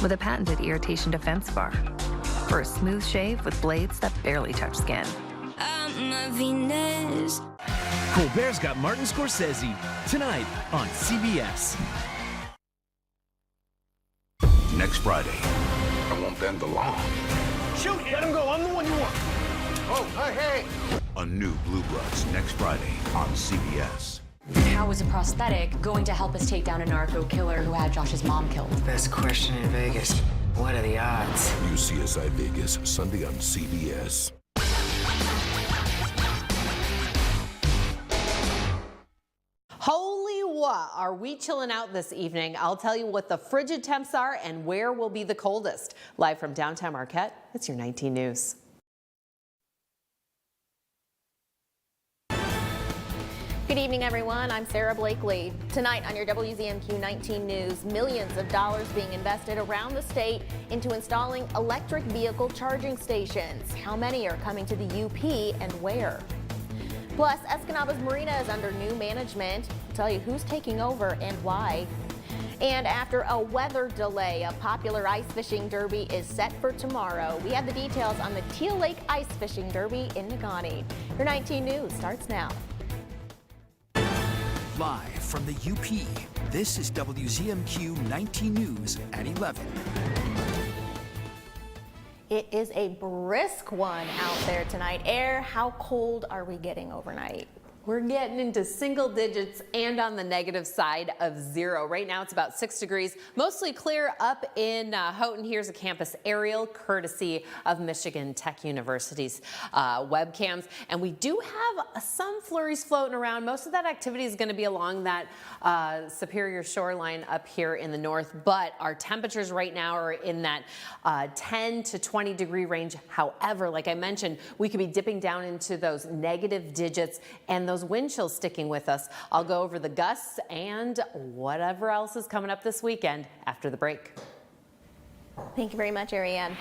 with a patented irritation defense bar for a smooth shave with blades that barely touch skin. Colbert's got Martin Scorsese tonight on CBS. Next Friday. I won't bend the law. Shoot! Let him go. I'm the one you want. Oh, hey! A new Blue Bloods next Friday on CBS. How is a prosthetic going to help us take down a narco killer who had Josh's mom killed? Best question in Vegas. What are the odds? New CSI Vegas, Sunday on CBS. Holy what? Are we chilling out this evening? I'll tell you what the frigid temps are and where will be the coldest. Live from downtown Marquette, it's your 19 News. Good evening, everyone. I'm Sarah Blakely. Tonight on your WZMQ 19 News, millions of dollars being invested around the state into installing electric vehicle charging stations. How many are coming to the UP and where? Plus, Escanaba's Marina is under new management. I'll tell you who's taking over and why. And after a weather delay, a popular ice fishing derby is set for tomorrow. We have the details on the Teal Lake Ice Fishing Derby in Negaunee. Your 19 News starts now. Live from the UP, this is WZMQ 19 News at 11. It is a brisk one out there tonight. Air, how cold are we getting overnight? We're getting into single digits and on the negative side of 0. Right now it's about 6 degrees, mostly clear up in Houghton. Here's a campus aerial courtesy of Michigan Tech University's webcams. And we do have some flurries floating around. Most of that activity is going to be along that Superior shoreline up here in the north. But our temperatures right now are in that 10 to 20 degree range. However, like I mentioned, we could be dipping down into those negative digits and those wind chills sticking with us. I'll go over the gusts and whatever else is coming up this weekend after the break. Thank you very much, Ariane.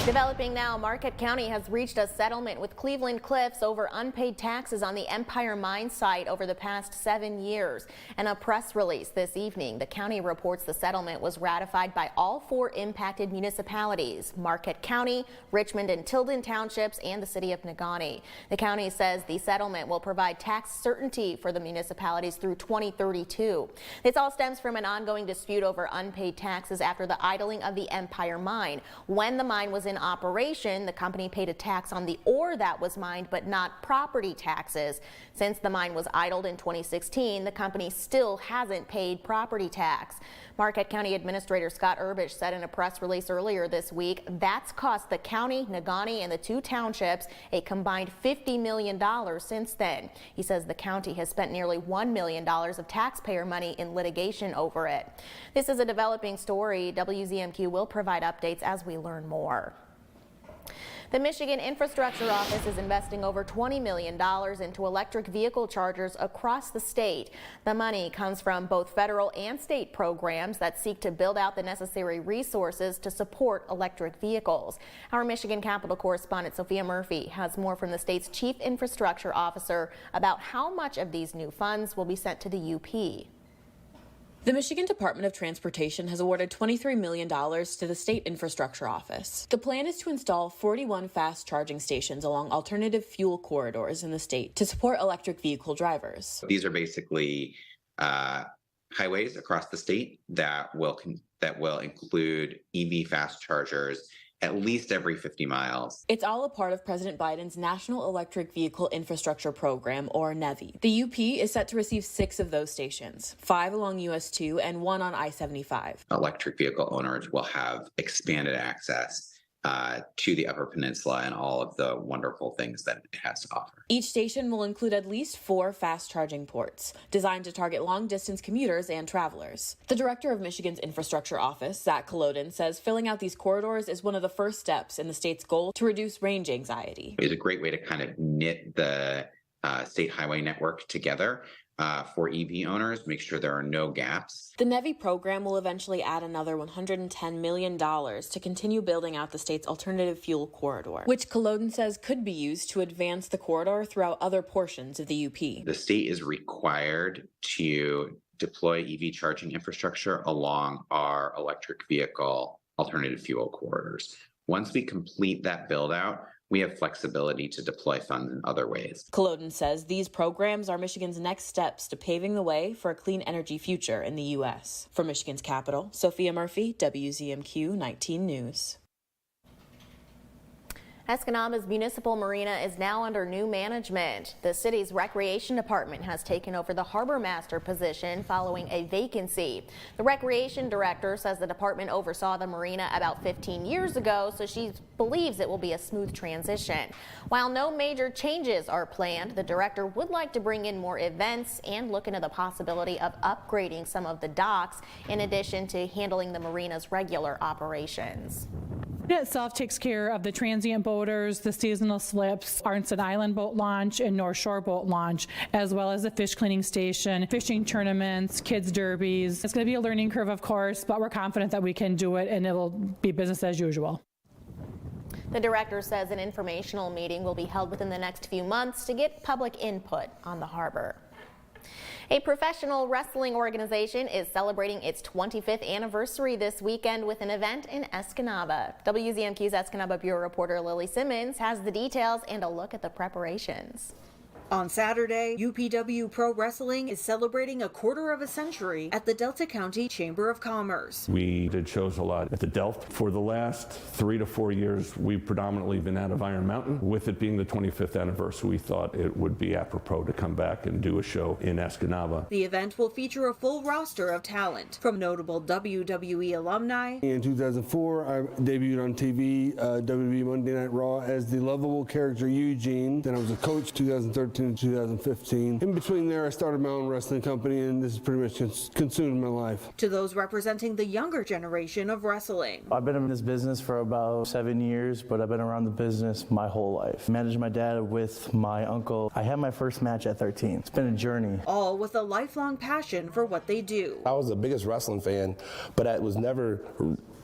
Developing now, Marquette County has reached a settlement with Cleveland Cliffs over unpaid taxes on the Empire Mine site over the past 7 years. In a press release this evening, the county reports the settlement was ratified by all 4 impacted municipalities: Marquette County, Richmond and Tilden Townships, and the city of Negaunee. The county says the settlement will provide tax certainty for the municipalities through 2032. This all stems from an ongoing dispute over unpaid taxes after the idling of the Empire Mine. When the mine was in operation, the company paid a tax on the ore that was mined, but not property taxes. Since the mine was idled in 2016, the company still hasn't paid property tax. Marquette County Administrator Scott Urbish said in a press release earlier this week that's cost the county, Negaunee, and the 2 townships a combined $50 million since then. He says the county has spent nearly $1 million of taxpayer money in litigation over it. This is a developing story. WZMQ will provide updates as we learn more. The Michigan Infrastructure Office is investing over $20 million into electric vehicle chargers across the state. The money comes from both federal and state programs that seek to build out the necessary resources to support electric vehicles. Our Michigan Capitol correspondent Sophia Murphy has more from the state's chief infrastructure officer about how much of these new funds will be sent to the UP. The Michigan Department of Transportation has awarded $23 million to the State Infrastructure Office. The plan is to install 41 fast charging stations along alternative fuel corridors in the state to support electric vehicle drivers. These are basically highways across the state that will include EV fast chargers at least every 50 miles. It's all a part of President Biden's National Electric Vehicle Infrastructure Program, or NEVI. The UP is set to receive 6 of those stations, 5 along US 2 and 1 on I-75. Electric vehicle owners will have expanded access to the Upper Peninsula and all of the wonderful things that it has to offer. Each station will include at least 4 fast charging ports, designed to target long-distance commuters and travelers. The director of Michigan's Infrastructure Office, Zach Kolodin, says filling out these corridors is one of the first steps in the state's goal to reduce range anxiety. It's a great way to kind of knit the state highway network together for EV owners, make sure there are no gaps. The NEVI program will eventually add another $110 million to continue building out the state's alternative fuel corridor, which Kolodin says could be used to advance the corridor throughout other portions of the UP. The state is required to deploy EV charging infrastructure along our electric vehicle alternative fuel corridors. Once we complete that build out, we have flexibility to deploy funds in other ways. Culloden says these programs are Michigan's next steps to paving the way for a clean energy future in the U.S. From Michigan's capital, Sophia Murphy, WZMQ 19 News. Escanab's municipal marina is now under new management. The city's recreation department has taken over the harbor master position following a vacancy. The recreation director says the department oversaw the marina about 15 years ago, so she believes it will be a smooth transition. While no major changes are planned, the director would like to bring in more events and look into the possibility of upgrading some of the docks in addition to handling the marina's regular operations. It itself takes care of the transient boaters, the seasonal slips, Arnson Island boat launch, and North Shore boat launch, as well as the fish cleaning station, fishing tournaments, kids derbies. It's going to be a learning curve, of course, but we're confident that we can do it and it'll be business as usual. The director says an informational meeting will be held within the next few months to get public input on the harbor. A professional wrestling organization is celebrating its 25th anniversary this weekend with an event in Escanaba. WZMQ's Escanaba Bureau reporter Lily Simmons has the details and a look at the preparations. On Saturday, UPW Pro Wrestling is celebrating a quarter of a century at the Delta County Chamber of Commerce. We did shows a lot at the Delft. For the last 3 to 4 years, we've predominantly been out of Iron Mountain. With it being the 25th anniversary, we thought it would be apropos to come back and do a show in Escanaba. The event will feature a full roster of talent, from notable WWE alumni. In 2004, I debuted on TV, WWE Monday Night Raw, as the lovable character Eugene. Then I was a coach 2013 to 2015. In between there, I started my own wrestling company, and this has pretty much consumed my life. To those representing the younger generation of wrestling. I've been in this business for about 7 years, but I've been around the business my whole life. Managed my dad with my uncle. I had my first match at 13. It's been a journey. All with a lifelong passion for what they do. I was the biggest wrestling fan, but it was never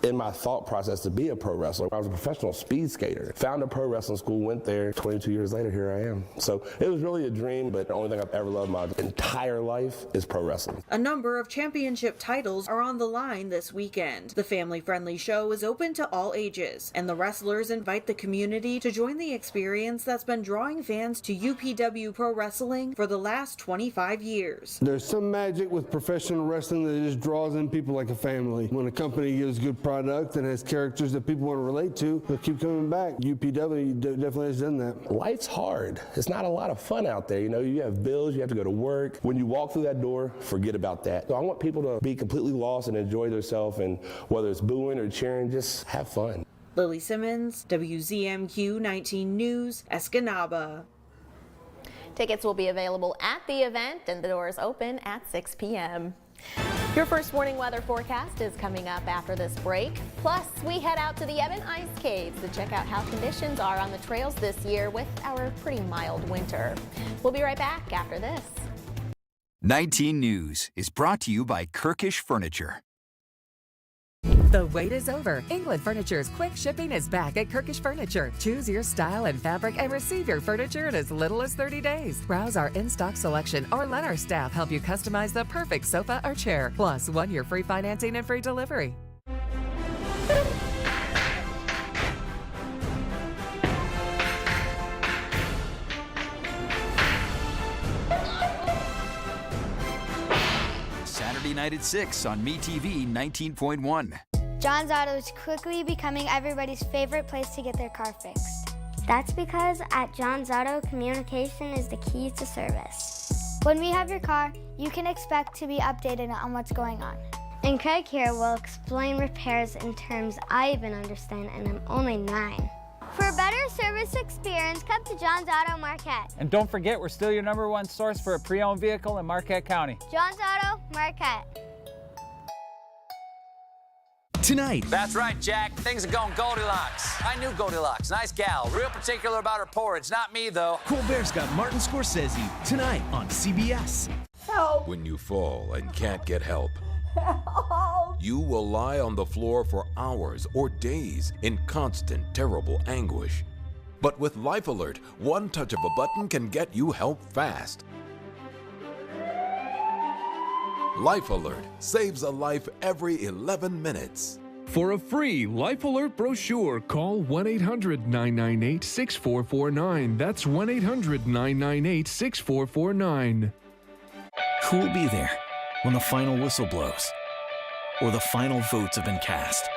in my thought process to be a pro wrestler. I was a professional speed skater. Found a pro wrestling school, went there. 22 years later, here I am. So it was really a dream, but the only thing I've ever loved my entire life is pro wrestling. A number of championship titles are on the line this weekend. The family-friendly show is open to all ages, and the wrestlers invite the community to join the experience that's been drawing fans to UPW Pro Wrestling for the last 25 years. There's some magic with professional wrestling that just draws in people like a family. When a company gives good product and has characters that people want to relate to, they'll keep coming back. UPW definitely has done that. Life's hard. It's not a lot of fun out there. You know, you have bills, you have to go to work. When you walk through that door, forget about that. So I want people to be completely lost and enjoy themselves, and whether it's booing or cheering, just have fun. Lily Simmons, WZMQ 19 News, Escanaba. Tickets will be available at the event, and the doors open at 6 p.m. Your first warning weather forecast is coming up after this break. Plus, we head out to the Evan Ice Caves to check out how conditions are on the trails this year with our pretty mild winter. We'll be right back after this. 19 News is brought to you by Kirkish Furniture. The wait is over. England Furniture's quick shipping is back at Kirkish Furniture. Choose your style and fabric and receive your furniture in as little as 30 days. Browse our in-stock selection or let our staff help you customize the perfect sofa or chair. Plus 1 year free financing and free delivery. Saturday night at 6 on MeTV 19.1. John's Auto is quickly becoming everybody's favorite place to get their car fixed. That's because at John's Auto, communication is the key to service. When we have your car, you can expect to be updated on what's going on. And Craig here will explain repairs in terms I even understand, and I'm only 9. For a better service experience, come to John's Auto Marquette. And don't forget, we're still your #1 source for a pre-owned vehicle in Marquette County. John's Auto Marquette. Tonight. That's right, Jack. Things are going Goldilocks. I knew Goldilocks. Nice gal. Real particular about her porridge. Not me, though. Colbert's got Martin Scorsese tonight on CBS. Help! When you fall and can't get help, help! You will lie on the floor for hours or days in constant, terrible anguish. But with Life Alert, one touch of a button can get you help fast. Life Alert saves a life every 11 minutes. For a free Life Alert brochure, call 1-800-998-6449. That's 1-800-998-6449. Who will be there when the final whistle blows or the final votes have been cast?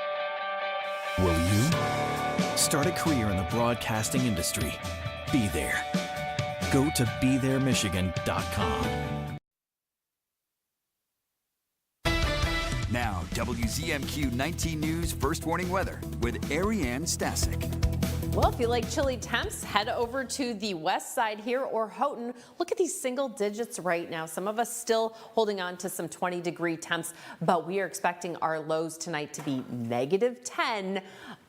Will you? Start a career in the broadcasting industry. Be there. Go to BeThereMichigan.com. Now, WZMQ 19 News First Warning Weather with Ariane Stasek. Well, if you like chilly temps, head over to the west side here or Houghton. Look at these single digits right now. Some of us still holding on to some 20-degree temps, but we are expecting our lows tonight to be -10.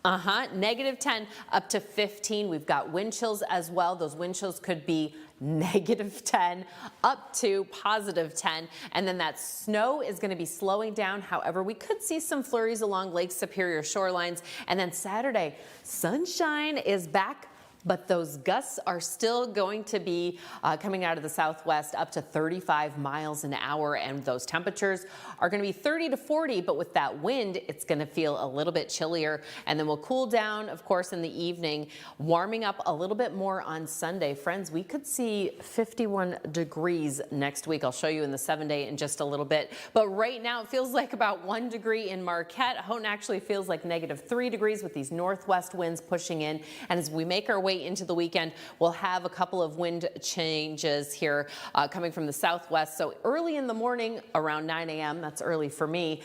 -10 up to 15. We've got wind chills as well. Those wind chills could be -10 up to +10. And then that snow is going to be slowing down. However, we could see some flurries along Lake Superior shorelines. And then Saturday, sunshine is back, but those gusts are still going to be coming out of the southwest up to 35 miles an hour. And those temperatures are going to be 30 to 40. But with that wind, it's going to feel a little bit chillier. And then we'll cool down, of course, in the evening, warming up a little bit more on Sunday. Friends, we could see 51 degrees next week. I'll show you in the 7-day in just a little bit. But right now, it feels like about 1 degree in Marquette. Houghton actually feels like -3 degrees with these northwest winds pushing in. And as we make our way into the weekend, we'll have a couple of wind changes here coming from the southwest. So early in the morning, around 9 a.m., that's early for me,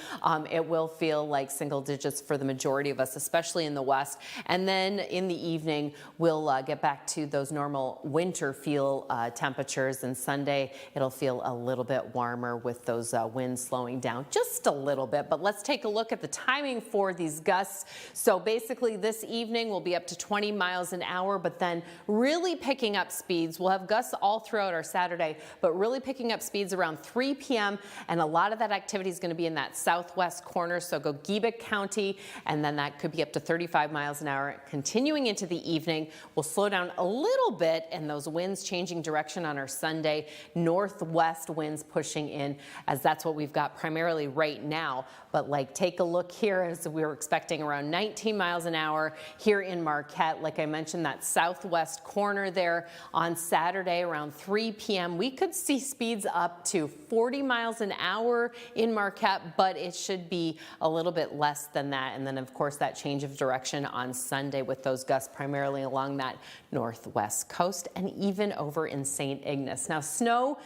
it will feel like single digits for the majority of us, especially in the west. And then in the evening, we'll get back to those normal winter feel temperatures. And Sunday, it'll feel a little bit warmer with those winds slowing down just a little bit. But let's take a look at the timing for these gusts. So basically this evening will be up to 20 miles an hour, but then really picking up speeds. We'll have gusts all throughout our Saturday, but really picking up speeds around 3 p.m. And a lot of that activity is going to be in that southwest corner. So Gogebic County, and then that could be up to 35 miles an hour. Continuing into the evening, we'll slow down a little bit, and those winds changing direction on our Sunday. Northwest winds pushing in, as that's what we've got primarily right now. But like, take a look here, as we were expecting around 19 miles an hour here in Marquette. Like I mentioned, that southwest corner there on Saturday around 3 p.m. We could see speeds up to 40 miles an hour in Marquette, but it should be a little bit less than that. And then, of course, that change of direction on Sunday with those gusts primarily along that northwest coast and even over in St. Ignace. Now, snow,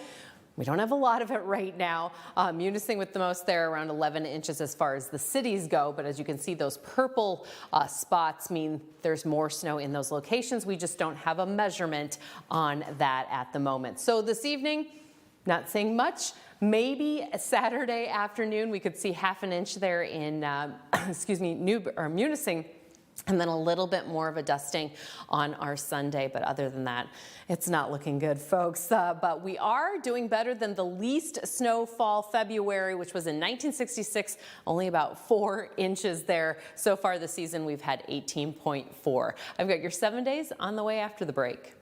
we don't have a lot of it right now. Munising with the most there, around 11 inches as far as the cities go. But as you can see, those purple spots mean there's more snow in those locations. We just don't have a measurement on that at the moment. So this evening, not seeing much. Maybe a Saturday afternoon, we could see half an inch there in, Munising. And then a little bit more of a dusting on our Sunday. But other than that, it's not looking good, folks. But we are doing better than the least snowfall February, which was in 1966, only about 4 inches there. So far this season, we've had 18.4. I've got your 7 days on the way after the break.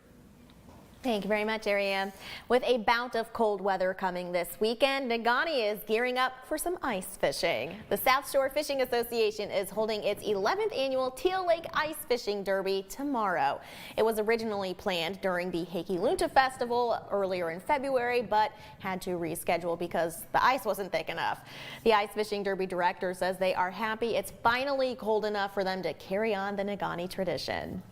Thank you very much, Ariane. With a bout of cold weather coming this weekend, Negaunee is gearing up for some ice fishing. The South Shore Fishing Association is holding its 11th annual Teal Lake Ice Fishing Derby tomorrow. It was originally planned during the Heikki-Lunta Festival earlier in February, but had to reschedule because the ice wasn't thick enough. The Ice Fishing Derby director says they are happy it's finally cold enough for them to carry on the Negaunee tradition.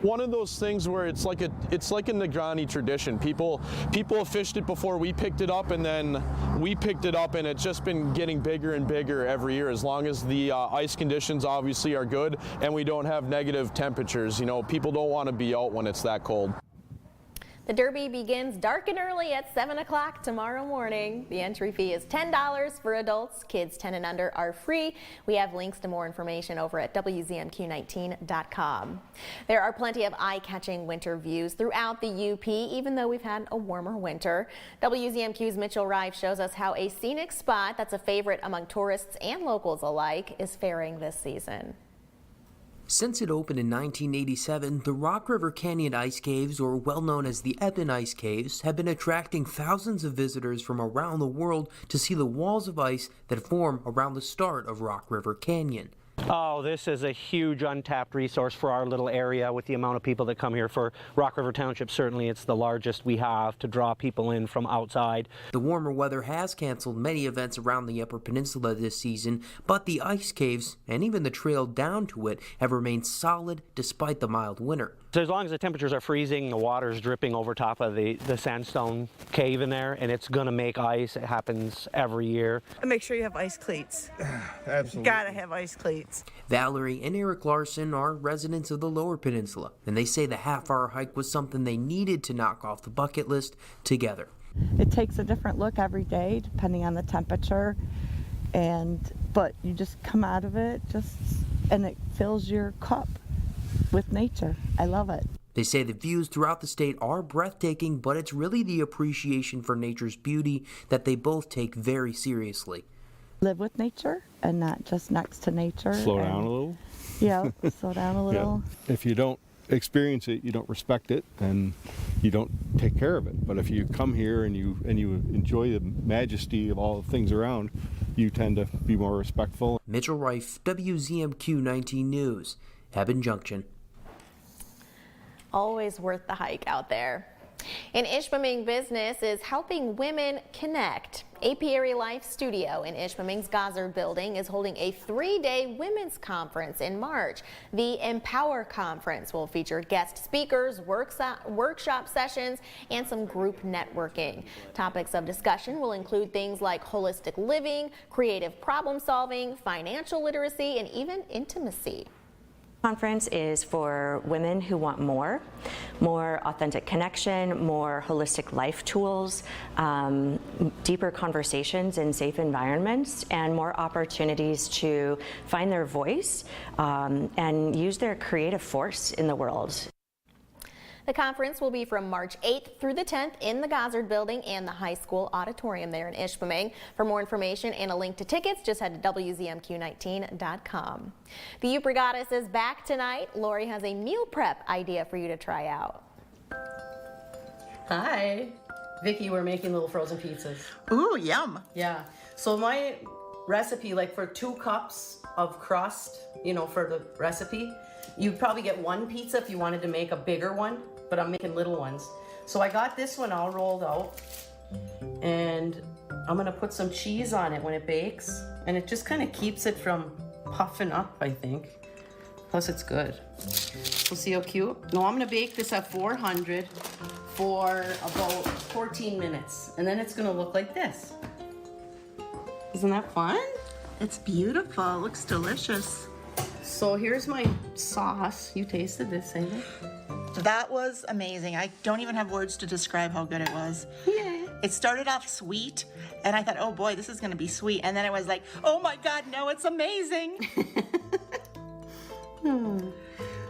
One of those things where it's like a Negaunee tradition. People have fished it before we picked it up, and then we picked it up, and it's just been getting bigger and bigger every year, as long as the ice conditions obviously are good and we don't have negative temperatures. You know, people don't want to be out when it's that cold. The Derby begins dark and early at 7 o'clock tomorrow morning. The entry fee is $10 for adults. Kids 10 and under are free. We have links to more information over at WZMQ19.com. There are plenty of eye-catching winter views throughout the UP, even though we've had a warmer winter. WZMQ's Mitchell Rive shows us how a scenic spot that's a favorite among tourists and locals alike is faring this season. Since it opened in 1987, the Rock River Canyon Ice Caves, or well known as the Eppin Ice Caves, have been attracting thousands of visitors from around the world to see the walls of ice that form around the start of Rock River Canyon. Oh, this is a huge untapped resource for our little area with the amount of people that come here. For Rock River Township, certainly it's the largest we have to draw people in from outside. The warmer weather has canceled many events around the Upper Peninsula this season, but the ice caves and even the trail down to it have remained solid despite the mild winter. So as long as the temperatures are freezing, the water's dripping over top of the sandstone cave in there, and it's going to make ice. It happens every year. And make sure you have ice cleats. Absolutely. Gotta have ice cleats. Valerie and Eric Larson are residents of the Lower Peninsula, and they say the half-hour hike was something they needed to knock off the bucket list together. It takes a different look every day depending on the temperature, but you just come out of it and it fills your cup with nature. I love it. They say the views throughout the state are breathtaking, but it's really the appreciation for nature's beauty that they both take very seriously. Live with nature and not just next to nature. Slow down a little. Yeah, slow down a little. Yeah. If you don't experience it, you don't respect it, and you don't take care of it. But if you come here and you enjoy the majesty of all the things around, you tend to be more respectful. Mitchell Reif, WZMQ 19 News, Eben Junction. Always worth the hike out there. An Ishpeming business is helping women connect. Apiary Life Studio in Ishpeming's Gozard building is holding a 3-day women's conference in March. The Empower Conference will feature guest speakers, workshop sessions, and some group networking. Topics of discussion will include things like holistic living, creative problem solving, financial literacy, and even intimacy. Conference is for women who want more authentic connection, more holistic life tools, deeper conversations in safe environments, and more opportunities to find their voice and use their creative force in the world. The conference will be from March 8th through the 10th in the Gozard building and the high school auditorium there in Ishpeming. For more information and a link to tickets, just head to WZMQ19.com. The Upper Goddess is back tonight. Lori has a meal prep idea for you to try out. Hi. Vicki, we're making little frozen pizzas. Ooh, yum. Yeah. So my recipe, like for 2 cups of crust, for the recipe, you'd probably get 1 pizza if you wanted to make a bigger one, but I'm making little ones. So I got this one all rolled out, and I'm gonna put some cheese on it when it bakes, and it just kind of keeps it from puffing up, I think. Plus it's good. We'll see how cute. No, I'm gonna bake this at 400 for about 14 minutes, and then it's gonna look like this. Isn't that fun? It's beautiful. It looks delicious. So here's my sauce. You tasted this, Amy? That was amazing. I don't even have words to describe how good it was. Yeah. It started off sweet, and I thought, oh boy, this is gonna be sweet. And then it was like, oh my God, no, it's amazing.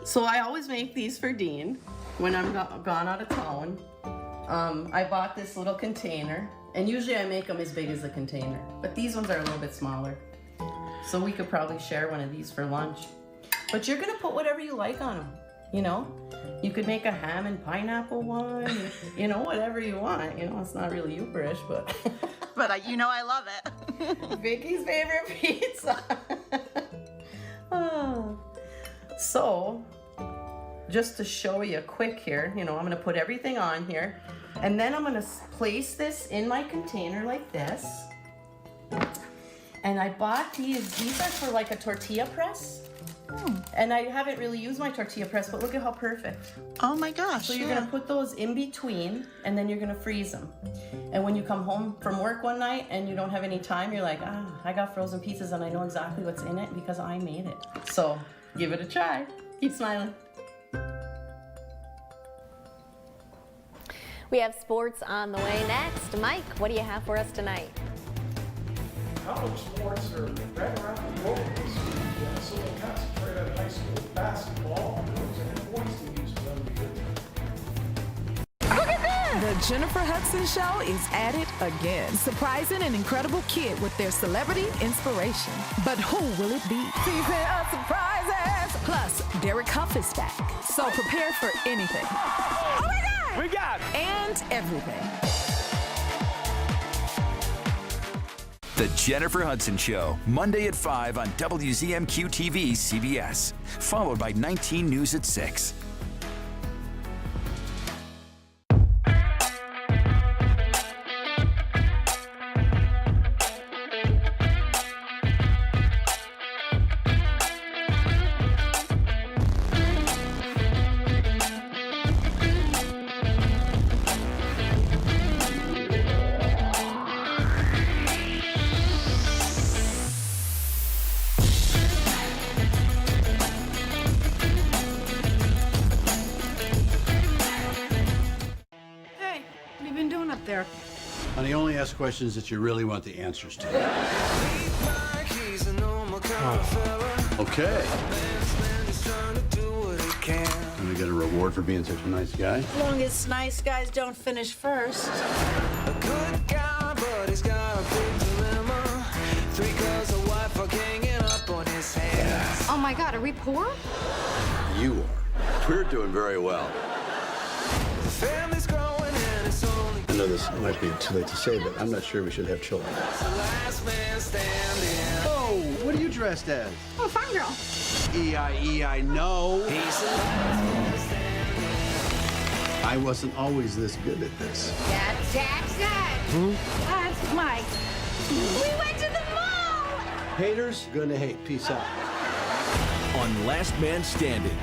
So I always make these for Dean when I'm gone out of town. I bought this little container, and usually I make them as big as the container, but these ones are a little bit smaller. So we could probably share one of these for lunch. But you're gonna put whatever you like on them, You could make a ham and pineapple one, whatever you want. It's not really Upper-ish, but... But I love it. Vicky's favorite pizza. So, just to show you quick here, I'm gonna put everything on here, and then I'm gonna place this in my container like this. And I bought these are for like a tortilla press. And I haven't really used my tortilla press, but look at how perfect. Oh my gosh. So you're gonna put those in between, and then you're gonna freeze them. And when you come home from work one night and you don't have any time, you're like, I got frozen pizzas and I know exactly what's in it because I made it. So give it a try. Keep smiling. We have sports on the way next. Mike, what do you have for us tonight? College sports are right around the globe this week, so we'll concentrate on high school basketball. Girls and boys teams will be good. Look at that! The Jennifer Hudson Show is at it again, surprising an incredible kid with their celebrity inspiration. But who will it be? Season of surprises! Plus, Derek Huff is back, so prepare for anything. Oh my God! We got it! And everything. The Jennifer Hudson Show, Monday at 5 on WZMQ TV CBS, followed by 19 News at 6. Honey, only ask questions that you really want the answers to. Okay. Gonna get a reward for being such a nice guy? As long as nice guys don't finish first. A good guy, but he's got a big dilemma. 3 girls, a wife, are hanging up on his hands. Oh my God, are we poor? You are. We're doing very well. The family's growing and it's only... I know this might be too late to say, but I'm not sure we should have children. the last man standing. Oh, what are you dressed as? Oh, farm girl. E-I-E, no. He's the last man standing. I wasn't always this good at this. That's Jackson. That's Mike. We went to the mall. Haters gonna hate. Peace out. On Last Man Standing.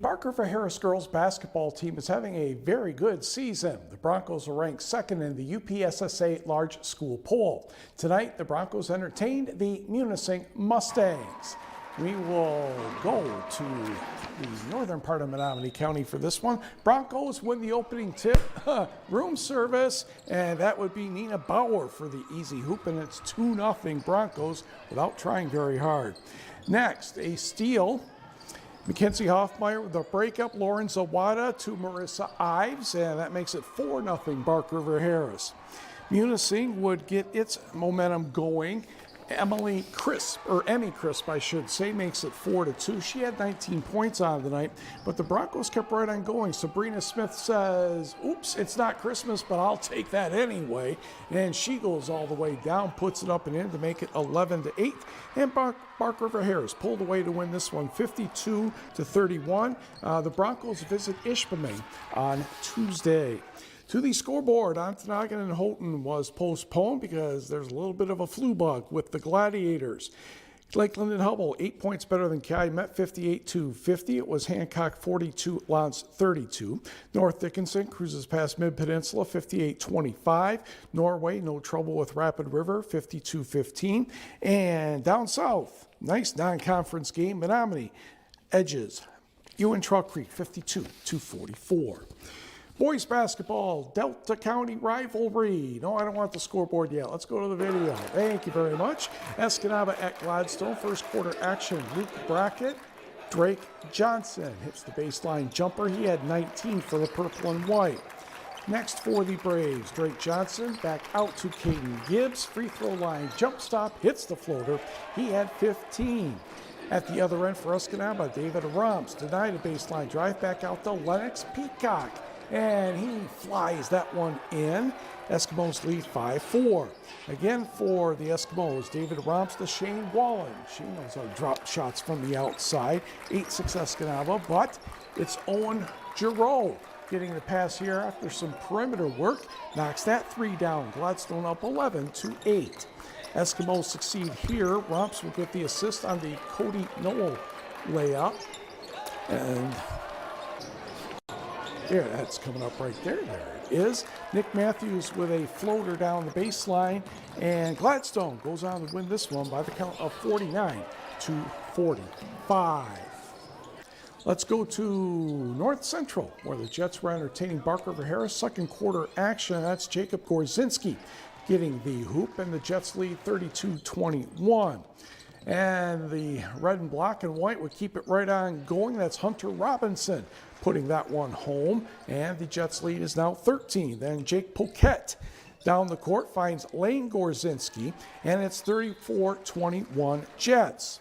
Park River Harris girls basketball team is having a very good season. The Broncos are ranked second in the UPSSA large school poll. Tonight, the Broncos entertained the Munising Mustangs. We will go to the northern part of Menominee County for this one. Broncos win the opening tip, room service, and that would be Nina Bauer for the easy hoop, and it's 2-0 Broncos without trying very hard. Next, a steal. Mackenzie Hoffmeyer with a breakup, Lauren Zawada to Marissa Ives, and that makes it 4-0 Park River Harris. Munising would get its momentum going. Emmy Crisp, I should say, makes it 4-2. She had 19 points on tonight, but the Broncos kept right on going. Sabrina Smith says, oops, it's not Christmas, but I'll take that anyway. And she goes all the way down, puts it up and in to make it 11-8. And Park River Harris pulled away to win this one 52-31. The Broncos visit Ishpeming on Tuesday. To the scoreboard, Ontonagon and Houghton was postponed because there's a little bit of a flu bug with the Gladiators. Lakeland and Hubble, 8 points better than Calumet, 58-50. It was Hancock 42, Lance 32. North Dickinson cruises past Mid-Peninsula, 58-25. Norway, no trouble with Rapid River, 52-15. And down south, nice non-conference game, Menominee edges Ewan Truck Creek, 52-44. Boys basketball, Delta County rivalry. No, I don't want the scoreboard yet. Let's go to the video. Thank you very much. Escanaba at Gladstone. First quarter action. Luke Brackett. Drake Johnson hits the baseline jumper. He had 19 for the purple and white. Next for the Braves, Drake Johnson back out to Caden Gibbs. Free throw line jump stop. Hits the floater. He had 15. At the other end for Escanaba, David Romps denied a baseline drive back out to Lennox Peacock. And he flies that one in. Eskimos lead 5-4. Again for the Eskimos, David Romps to Shane Wallen. She knows how to drop shots from the outside. 8-6 Escanaba, but it's Owen Giroux getting the pass here after some perimeter work. Knocks that 3 down. Gladstone up 11-8. Eskimos succeed here. Romps will get the assist on the Cody Noel layup. And there, that's coming up right there. There it is. Nick Matthews with a floater down the baseline. And Gladstone goes on to win this one by the count of 49-45. Let's go to North Central, where the Jets were entertaining Park River Harris. Second quarter action. That's Jacob Gorzinski getting the hoop, and the Jets lead 32-21. And the red and black and white would keep it right on going. That's Hunter Robinson putting that one home, and the Jets lead is now 13. Then Jake Poquette down the court finds Lane Gorzinski, and it's 34-21 Jets.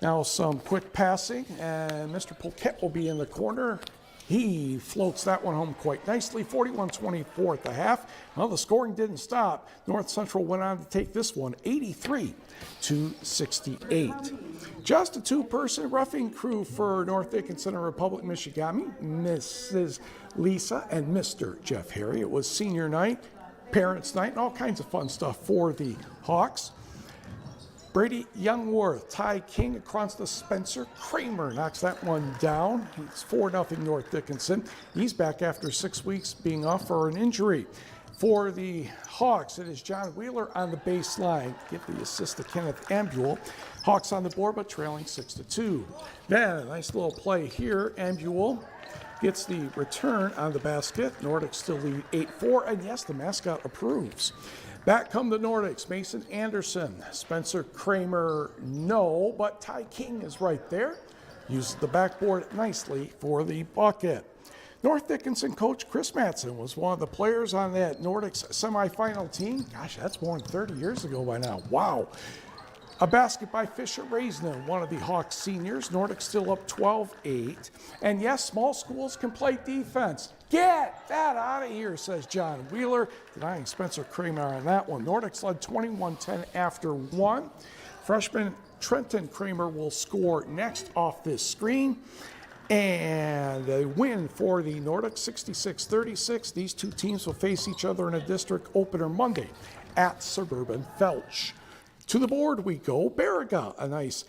Now some quick passing, and Mr. Polkett will be in the corner. He floats that one home quite nicely, 41-24 at the half. Well, the scoring didn't stop. North Central went on to take this one 83-68. Just a two-person roughing crew for North Dickinson and Republic Michigan, Mrs. Lisa and Mr. Jeff Harry. It was senior night, parents' night, and all kinds of fun stuff for the Hawks. Brady Youngworth, Ty King across the Spencer Kramer knocks that one down. It's 4-0 North Dickinson. He's back after 6 weeks being off for an injury. For the Hawks, it is John Wheeler on the baseline. Give the assist to Kenneth Ambule. Hawks on the board, but trailing 6-2. Then a nice little play here. Ambule gets the return on the basket. Nordics still lead 8-4, and yes, the mascot approves. Back come the Nordics, Mason Anderson, Spencer Kramer, no, but Ty King is right there. Uses the backboard nicely for the bucket. North Dickinson coach Chris Mattson was one of the players on that Nordics semifinal team. Gosh, that's more than 30 years ago by now. Wow. A basket by Fisher Raisman, one of the Hawks seniors. Nordic still up 12-8. And yes, small schools can play defense. Get that out of here, says John Wheeler, denying Spencer Kramer on that one. Nordics led 21-10 after one. Freshman Trenton Kramer will score next off this screen. And a win for the Nordics, 66-36. These two teams will face each other in a district opener Monday at Suburban Felch. To the board we go. Baraga, a nice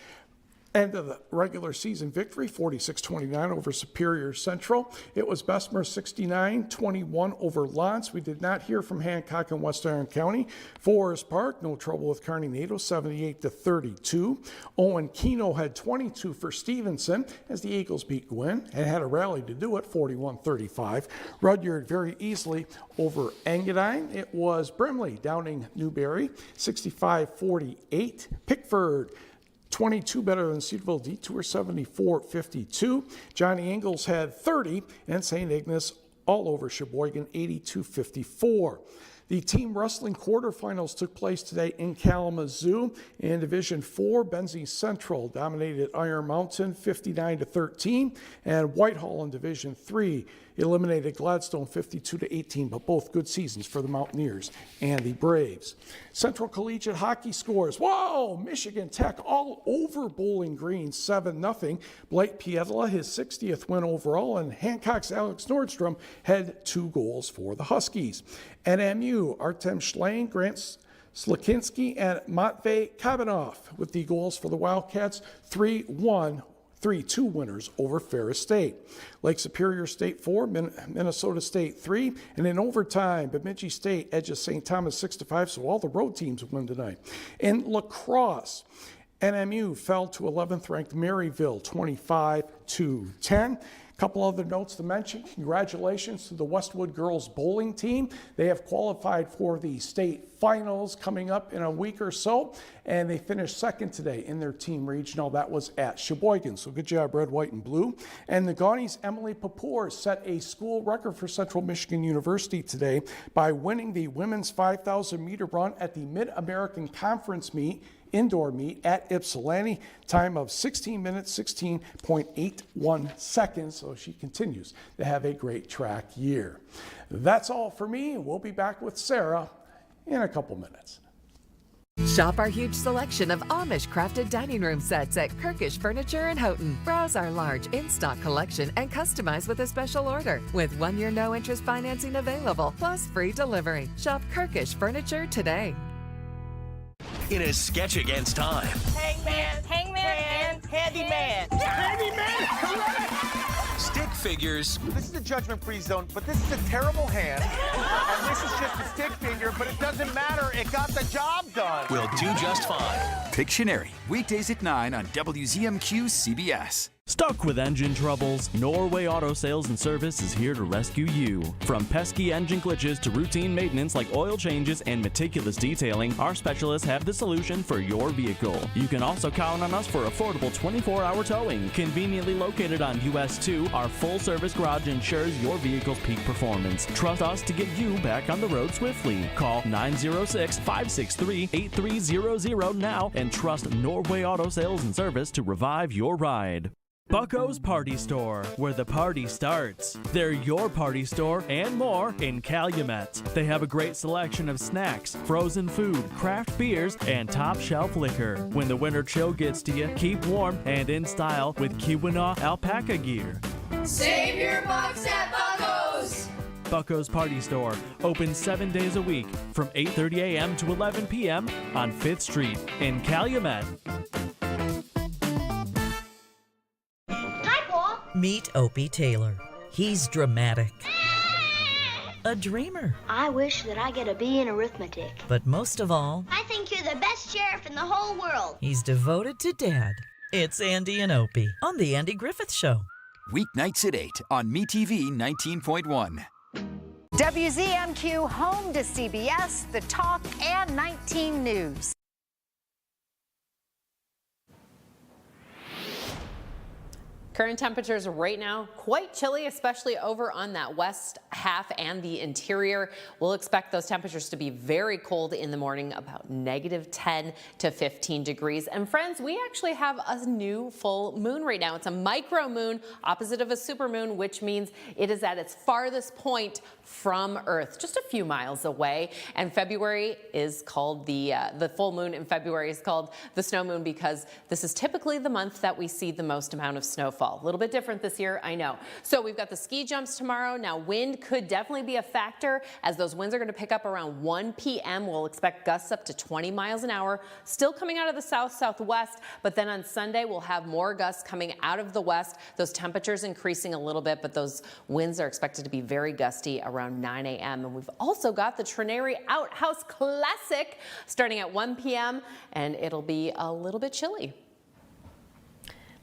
end of the regular season victory, 46-29 over Superior Central. It was Bessemer 69-21 over Lance. We did not hear from Hancock and West Iron County. Forest Park, no trouble with Kearney Nato, 78-32. Owen Keno had 22 for Stevenson as the Eagles beat Gwynn and had a rally to do it, 41-35. Rudyard very easily over Engadine. It was Brimley downing Newberry, 65-48. Pickford, 22 better than Cedarville Detour, 74-52. Johnny Ingles had 30, and St. Ignace all over Sheboygan, 82-54. The team wrestling quarterfinals took place today in Kalamazoo. In Division 4, Benzie Central dominated Iron Mountain 59-13, and Whitehall in Division 3 eliminated Gladstone 52-18, but both good seasons for the Mountaineers and the Braves. Central Collegiate Hockey scores. Whoa! Michigan Tech all over Bowling Green, 7-0. Blake Pietla, his 60th win overall, and Hancock's Alex Nordstrom had 2 goals for the Huskies. NMU, Artem Schlein, Grant Slakinski, and Matvey Kabanov with the goals for the Wildcats, 3-2 winners over Ferris State. Lake Superior State 4, Minnesota State 3, and in overtime, Bemidji State edges St. Thomas 6-5, so all the road teams win tonight. In lacrosse, NMU fell to 11th ranked Maryville 25-10. Couple other notes to mention. Congratulations to the Westwood girls bowling team. They have qualified for the state finals coming up in a week or so, and they finished second today in their team regional. That was at Sheboygan, so good job, red, white, and blue. And the Gawney's Emily Papour set a school record for Central Michigan University today by winning the women's 5,000 meter run at the Mid-American Conference meet, indoor meet at Ypsilanti, time of 16 minutes, 16.81 seconds. So she continues to have a great track year. That's all for me. We'll be back with Sarah in a couple minutes. Shop our huge selection of Amish crafted dining room sets at Kirkish Furniture in Houghton. Browse our large in-stock collection and customize with a special order with 1-year no-interest financing available, plus free delivery. Shop Kirkish Furniture today. In a sketch against time. Hangman, and Handyman. Handyman, correct! Stick figures. This is a judgment-free zone, but this is a terrible hand. And this is just a stick figure, but it doesn't matter. It got the job done. Will do just fine. Pictionary, weekdays at 9 on WZMQ CBS. Stuck with engine troubles? Norway Auto Sales and Service is here to rescue you. From pesky engine glitches to routine maintenance like oil changes and meticulous detailing, our specialists have the solution for your vehicle. You can also count on us for affordable 24-hour towing. Conveniently located on US 2, our full-service garage ensures your vehicle's peak performance. Trust us to get you back on the road swiftly. Call 906-563-8300 now and trust Norway Auto Sales and Service to revive your ride. Bucko's Party Store, where the party starts. They're your party store and more in Calumet. They have a great selection of snacks, frozen food, craft beers, and top shelf liquor. When the winter chill gets to you, keep warm and in style with Keweenaw alpaca gear. Save your bucks at Bucko's! Bucko's Party Store, open 7 days a week from 8:30 a.m. to 11 p.m. on 5th Street in Calumet. Meet Opie Taylor. He's dramatic. A dreamer. I wish that I get a B in arithmetic. But most of all, I think you're the best sheriff in the whole world. he's devoted to Dad. It's Andy and Opie on The Andy Griffith Show. Weeknights at 8 on MeTV 19.1. WZMQ home to CBS, The Talk, and 19 News. Current temperatures right now quite chilly, especially over on that west half and the interior. We'll expect those temperatures to be very cold in the morning, about -10 to 15 degrees. And friends, we actually have a new full moon right now. It's a micro moon opposite of a super moon, which means it is at its farthest point from Earth, just a few miles away. And February is called the full moon in February is called the snow moon because this is typically the month that we see the most amount of snowfall. A little bit different this year, I know. So we've got the ski jumps tomorrow. Now wind could definitely be a factor as those winds are going to pick up around 1 p.m. We'll expect gusts up to 20 miles an hour, still coming out of the south-southwest, but then on Sunday we'll have more gusts coming out of the west. Those temperatures increasing a little bit, but those winds are expected to be very gusty around 9 a.m. And we've also got the Trinary Outhouse Classic starting at 1 p.m. and it'll be a little bit chilly.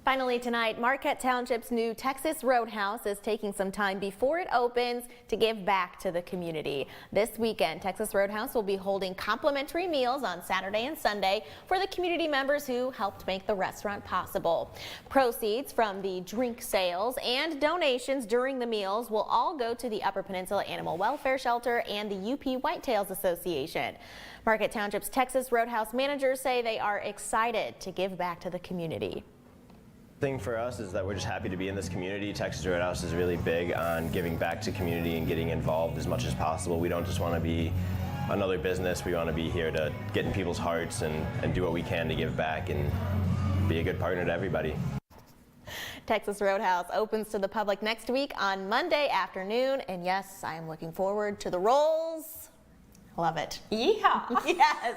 Finally tonight, Marquette Township's new Texas Roadhouse is taking some time before it opens to give back to the community. This weekend, Texas Roadhouse will be holding complimentary meals on Saturday and Sunday for the community members who helped make the restaurant possible. Proceeds from the drink sales and donations during the meals will all go to the Upper Peninsula Animal Welfare Shelter and the UP Whitetails Association. Marquette Township's Texas Roadhouse managers say they are excited to give back to the community. Thing for us is that we're just happy to be in this community. Texas Roadhouse is really big on giving back to community and getting involved as much as possible. We don't just want to be another business. We want to be here to get in people's hearts and do what we can to give back and be a good partner to everybody. Texas Roadhouse opens to the public next week on Monday afternoon. And yes, I am looking forward to the rolls. Love it. Yeehaw. Yes.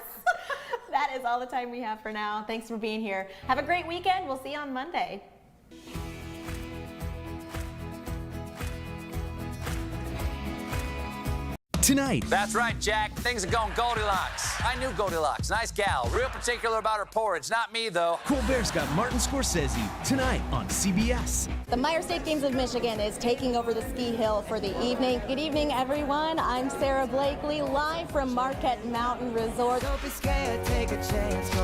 That is all the time we have for now. Thanks for being here. Have a great weekend. We'll see you on Monday. Tonight. That's right, Jack. Things are going Goldilocks. I knew Goldilocks. Nice gal. Real particular about her porridge. Not me, though. Colbert's got Martin Scorsese tonight on CBS. The Meyer State Games of Michigan is taking over the ski hill for the evening. Good evening, everyone. I'm Sarah Blakely, live from Marquette Mountain Resort. Don't be scared, take a chance.